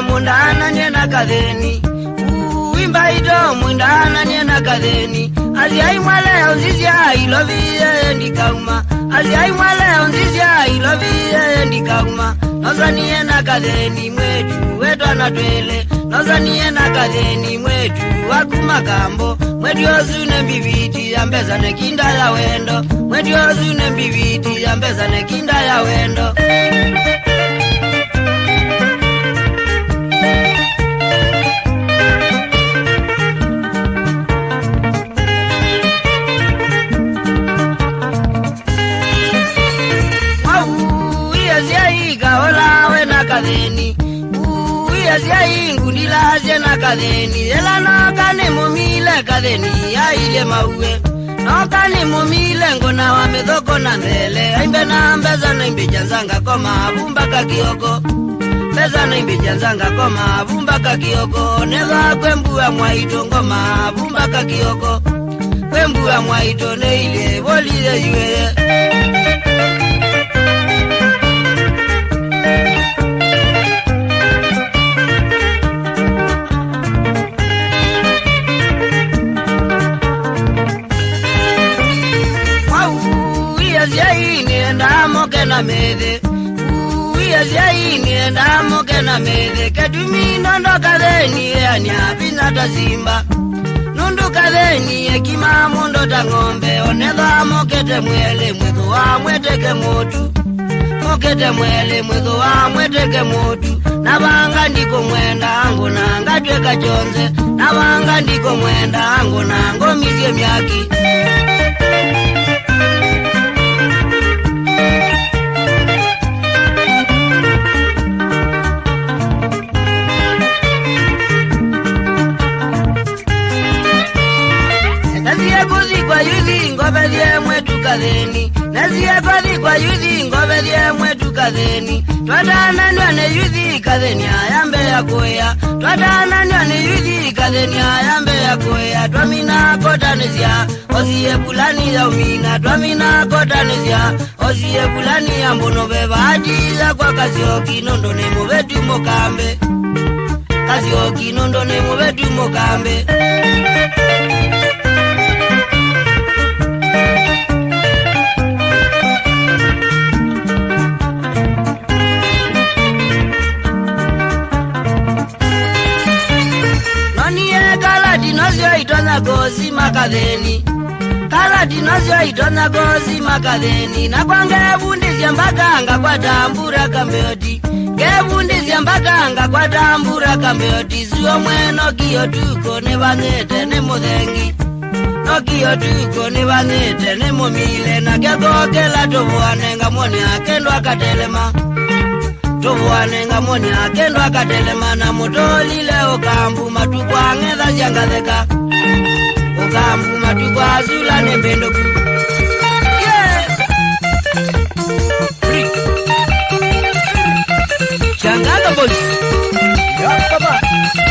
mundana nyena kadheni uimba ito mundana nyena kadheni Aliai mwale onzizia ilovie ndikauma Aliai mwale onzizia ilovie ndikauma Nozanie na kadheni mwetu wetu anatwele Nozanie na kadheni mwetu wakuma kambo Mwetu ozune mbiviti ambeza nekinda ya wendo Mwetu ozune mbiviti ambeza nekinda ya wendo kadheni uya ingundila jena kadheni ela no kane mumile kadheni aile mawe no kane mumile ngona wa medhoko na mbele aimbe na mbeza na imbe janzanga koma vumba kakioko mbeza na imbe janzanga koma vumba kakioko neva kwembua mwaito ngoma vumba kakioko kwembua mwaito neile volile yue na mede uya zaini enda moke na mede kadumi nondo kadheni anya binata simba nondo kadheni ekima mondo ta ngombe onedha mokete mwele mwetho wa mweteke motu mokete mwele mwetho wa mweteke motu nabanga ndiko mwenda ango nanga tweka jonze nabanga ndiko mwenda ango nango mizie myaki Ngobelie mwetu kadheni Nazie kodi kwa yuthi ngobelie mwetu kadheni Twadana nwane yuthi kadheni ayambe ya koya Twadana nwane yuthi kadheni ayambe ya koya Twamina kota nezia Oziye kulani ya umina Twamina kota nezia Oziye kulani ya mbono beba Ajiza kwa kazi okinondo nemo vetu mokambe Kazi okinondo nemo vetu mokambe Itona gozi makadheni Kala dinozio itona gozi makadheni Na kwa ngevundi mbaganga kwa tambura kambeoti Ngevundi mbaganga kwa tambura kambeoti Zuo mweno kiyo tuko ne vanete ne mudhengi No kiyo tuko ne vanete ne mumile Na kegoke la tovuanenga mwoni akendo akatelema Tovuanenga mwoni akendo akatelema Na mutoli leo kambu matukwa ngedha jangadheka Ukambu matukwa azula nembendoku Changanga boys. Ya baba.